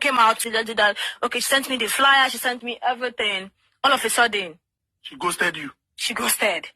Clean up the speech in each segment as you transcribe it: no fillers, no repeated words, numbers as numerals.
came out, she did that. Okay, she sent me the flyer, she sent me everything. All of a sudden, she ghosted you. She ghosted.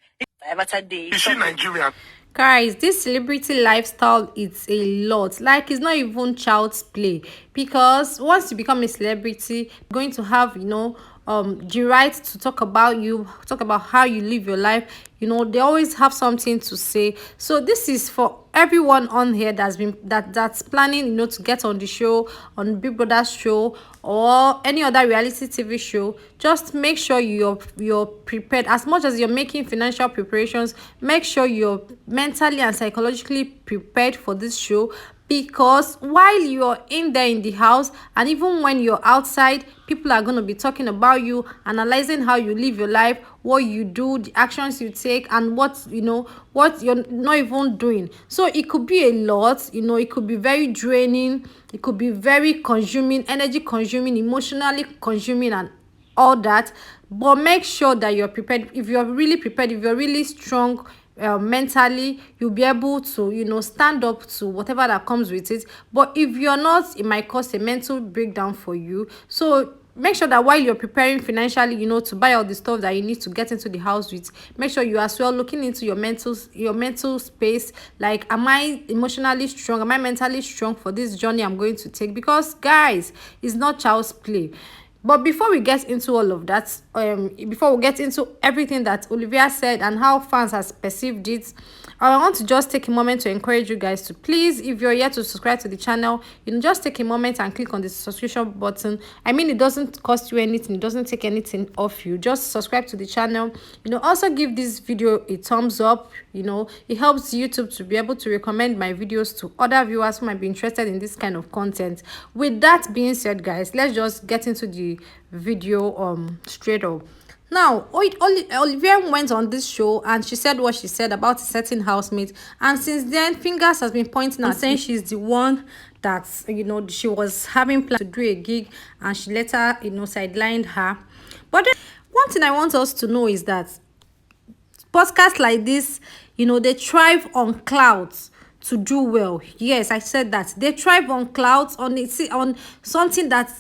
Is she Nigerian? Guys, this celebrity lifestyle, it's a lot. Like, it's not even child's play, because once you become a celebrity, you're going to have, the right to talk about you, talk about how you live your life. They always have something to say. So this is for everyone on here that's planning, to get on the show, on Big Brother's show, or any other reality TV show. Just make sure you're prepared. As much as you're making financial preparations, make sure you're mentally and psychologically prepared for this show, because while you're in there in the house, and even when you're outside, people are going to be talking about you, analyzing how you live your life, what you do, the actions you take, and what you're not even doing. So it could be a lot. It could be very draining, it could be very consuming, energy consuming, emotionally consuming, and all that. But make sure that you're prepared. If you're really prepared, if you're really strong mentally, you'll be able to stand up to whatever that comes with it. But if you're not, it might cause a mental breakdown for you. So make sure that while you're preparing financially, to buy all the stuff that you need to get into the house with, make sure you as well looking into your mental space. Like, am I emotionally strong, am I mentally strong for this journey I'm going to take? Because guys, it's not child's play. But before we get into all of that, before we get into everything that Olivia said and how fans has perceived it, I want to just take a moment to encourage you guys to please, if you're yet to subscribe to the channel, just take a moment and click on the subscription button. I mean, it doesn't cost you anything, it doesn't take anything off you. Just subscribe to the channel. Also give this video a thumbs up. It helps YouTube to be able to recommend my videos to other viewers who might be interested in this kind of content. With that being said, guys, let's just get into the video straight up. Now, Olivia went on this show and she said what she said about a certain housemate, and since then fingers has been pointing and saying she's the one that she was having plans to do a gig, and she later sidelined her. But then, one thing I want us to know is that podcasts like this, they thrive on clouds to do well. Yes, I said that they thrive on clouds, on something that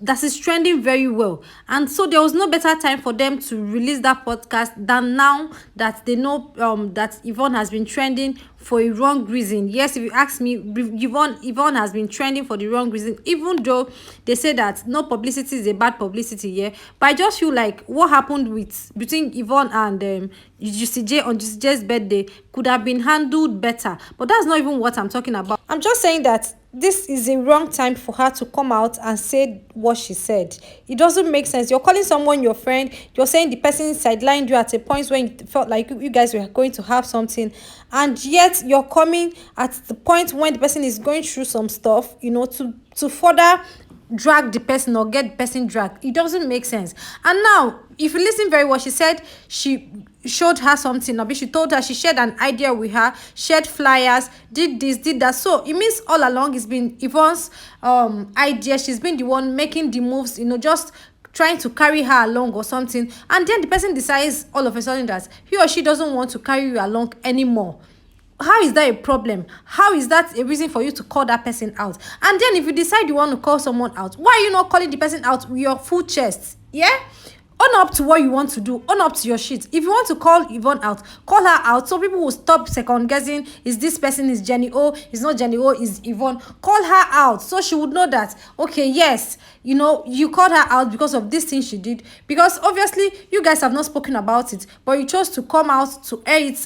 that is trending very well. And so there was no better time for them to release that podcast than now that they know that Yvonne has been trending for a wrong reason. Yes, if you ask me, Yvonne has been trending for the wrong reason, even though they say that no publicity is a bad publicity. Yeah, but I just feel like what happened between Yvonne and Juicy J on Juicy J's birthday could have been handled better. But that's not even what I'm talking about. I'm just saying that this is a wrong time for her to come out and say what she said. It doesn't make sense. You're calling someone your friend, you're saying the person sidelined you at a point when you felt like you guys were going to have something, and yet you're coming at the point when the person is going through some stuff, to further drag the person or get the person dragged. It doesn't make sense. And now, if you listen very well, she said she showed her something. Maybe she told her, she shared an idea with her, shared flyers, did this, did that. So it means all along it's been Yvonne's idea. She's been the one making the moves, just trying to carry her along or something. And then the person decides all of a sudden that he or she doesn't want to carry you along anymore. How is that a problem? How is that a reason for you to call that person out? And then if you decide you want to call someone out, why are you not calling the person out with your full chest? Yeah? Own up to what you want to do. Own up to your shit. If you want to call Yvonne out, call her out so people will stop second guessing. Is this person is Jenny O? Is not Jenny O, is Yvonne. Call her out so she would know that, okay, yes, you called her out because of this thing she did. Because obviously you guys have not spoken about it, but you chose to come out to air it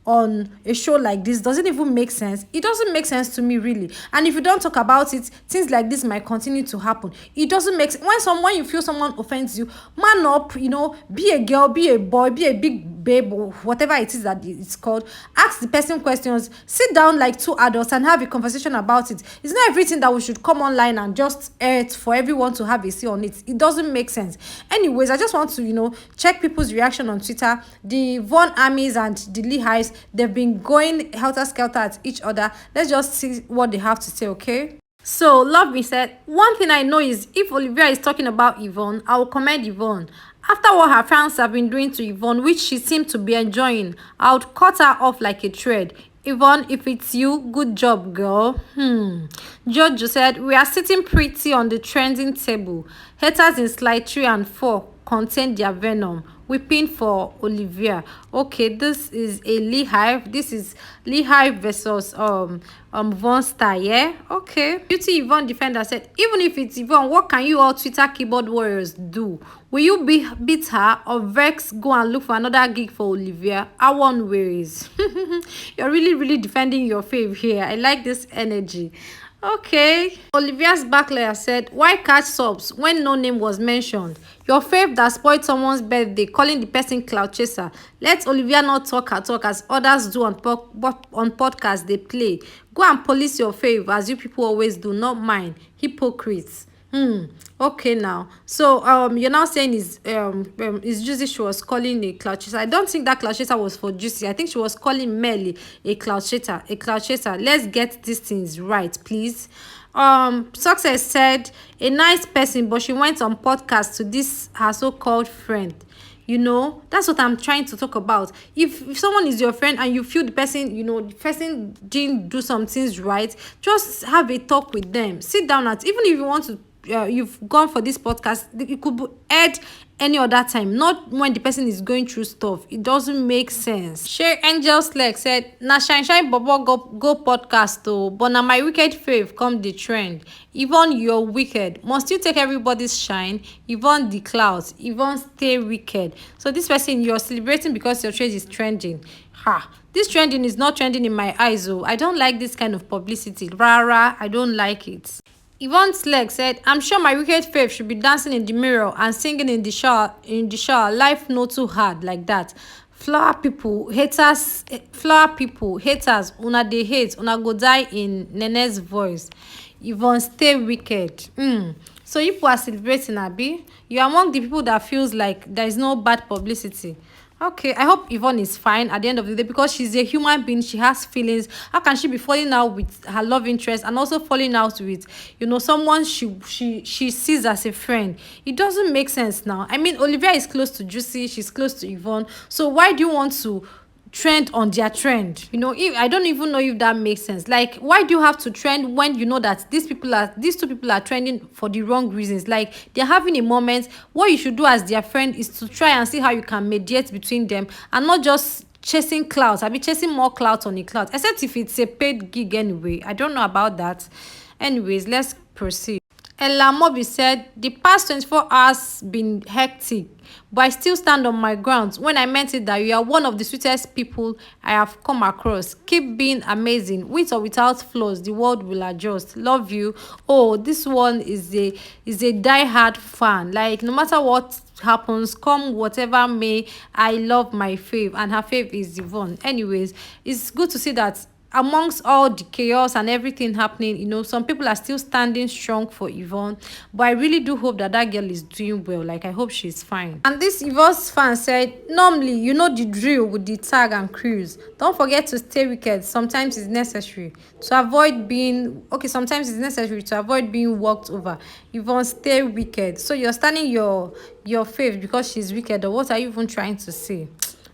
on a show like this. Doesn't even make sense. It doesn't make sense to me, really. And if you don't talk about it, things like this might continue to happen. It doesn't make sense. When you feel someone offends you, man up, be a girl, be a boy, be a big babe, or whatever it is that it's called. Ask the person questions. Sit down like two adults and have a conversation about it. It's not everything that we should come online and just air it for everyone to have a say on it. It doesn't make sense. Anyways, I just want to check people's reaction on Twitter. The Von Armies and the Lee Highs, they've been going helter-skelter at each other. Let's just see what they have to say, okay? So, love me said, one thing I know is if Olivia is talking about Yvonne, I will commend Yvonne. After what her fans have been doing to Yvonne, which she seemed to be enjoying, I would cut her off like a thread. Yvonne, if it's you, good job, girl. Jojo said, we are sitting pretty on the trending table. Haters in slide 3 and 4 contain their venom. Weeping for Olivia. Okay, this is a Lehigh. This is Lehigh versus Von Star, yeah? Okay. Beauty Yvonne Defender said, even if it's Yvonne, what can you all Twitter keyboard warriors do? Will you beat her or vex go and look for another gig for Olivia? I want ways. You're really defending your fave here. I like this energy. Okay. Olivia's backlayer said, why catch subs when no name was mentioned? Your fave that spoiled someone's birthday, calling the person cloud chaser. Let Olivia not talk her talk as others do on podcasts they play. Go and police your fave as you people always do, not mine. Hypocrites. Okay now. So you're now saying is Juicy she was calling a cloud chaser. I don't think that cloud chaser was for Juicy. I think she was calling Melly a cloud chaser. Let's get these things right, please. Success said a nice person, but she went on podcast to this her so-called friend. That's what I'm trying to talk about. If someone is your friend and you feel the person, the person didn't do some things right, just have a talk with them. Sit down even if you want to, you've gone for this podcast, it could be aired any other time, not when the person is going through stuff. It doesn't make sense. Shay Angel Slack said, na shine bobo go podcast though, but na my wicked fave come the trend. Yvonne, you're wicked. Must you take everybody's shine? Yvonne the clouds. Yvonne stay wicked. So this person, you're celebrating because your trade is trending. This trending is not trending in my eyes. Oh, I don't like this kind of publicity. Rara, I don't like it. Yvonne's leg said, I'm sure my wicked fave should be dancing in the mirror and singing in the shower. Life not too hard like that. Flower people, haters, una they hate, una go die in Nene's voice. Yvonne, stay wicked. So you people are celebrating, Abi. You're among the people that feels like there is no bad publicity. Okay, I hope Yvonne is fine at the end of the day because she's a human being. She has feelings. How can she be falling out with her love interest and also falling out with, someone she sees as a friend? It doesn't make sense now. I mean, Olivia is close to Juicy. She's close to Yvonne. So why do you want to trend on their trend? I don't even know if that makes sense. Like, why do you have to trend when you know that these two people are trending for the wrong reasons? Like, they're having a moment. What you should do as their friend is to try and see how you can mediate between them and not just chasing clouds. I'll be chasing more clouds on a cloud, except if it's a paid gig anyway. I don't know about that. Anyways, let's proceed. Ella Mobi said, the past 24 hours been hectic, but I still stand on my grounds when I meant it that you are one of the sweetest people I have come across. Keep being amazing. With or without flaws, the world will adjust. Love you. Oh, this one is a die-hard fan. Like, no matter what happens, come whatever may, I love my fave, and her fave is Yvonne. Anyways, it's good to see that amongst all the chaos and everything happening, some people are still standing strong for Yvonne. But I really do hope that girl is doing well. Like, I hope she's fine. And this Yvonne's fan said, normally, you know the drill with the tag and cruise. Don't forget to stay wicked. Sometimes it's necessary to avoid being walked over. Yvonne, stay wicked. So you're standing your faith because she's wicked, or what are you even trying to say?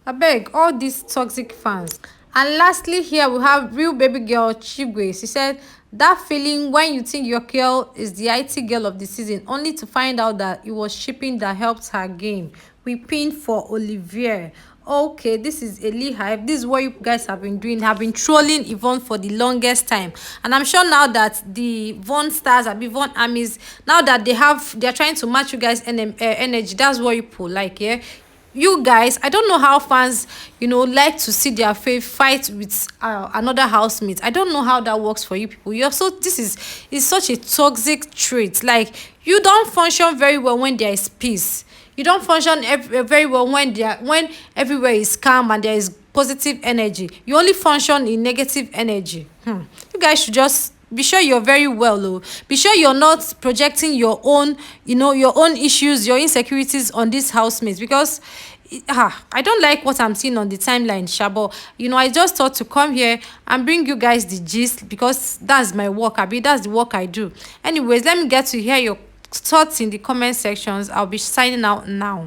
I beg all these toxic fans. And lastly, here we have real baby girl Chigwe. She said, that feeling when you think your girl is the IT girl of the season, only to find out that it was shipping that helped her game. We pinned for Olivier. Okay, this is a Lehigh. This is what you guys have been doing. Have been trolling Yvonne for the longest time. And I'm sure now that the Von Stars and Von Armies, now that they're trying to match you guys energy, that's what you pull. Like, yeah. You guys, I don't know how fans, like to see their fave fight with another housemate. I don't know how that works for you people. This is such a toxic trait. Like, you don't function very well when there is peace. You don't function very well when everywhere is calm and there is positive energy. You only function in negative energy. You guys should just be sure you're very well, though. Be sure you're not projecting your own, your own issues, your insecurities on these housemates, because I don't like what I'm seeing on the timeline, Shabo. I just thought to come here and bring you guys the gist because that's my work. That's the work I do. Anyways, let me get to hear your thoughts in the comment sections. I'll be signing out now.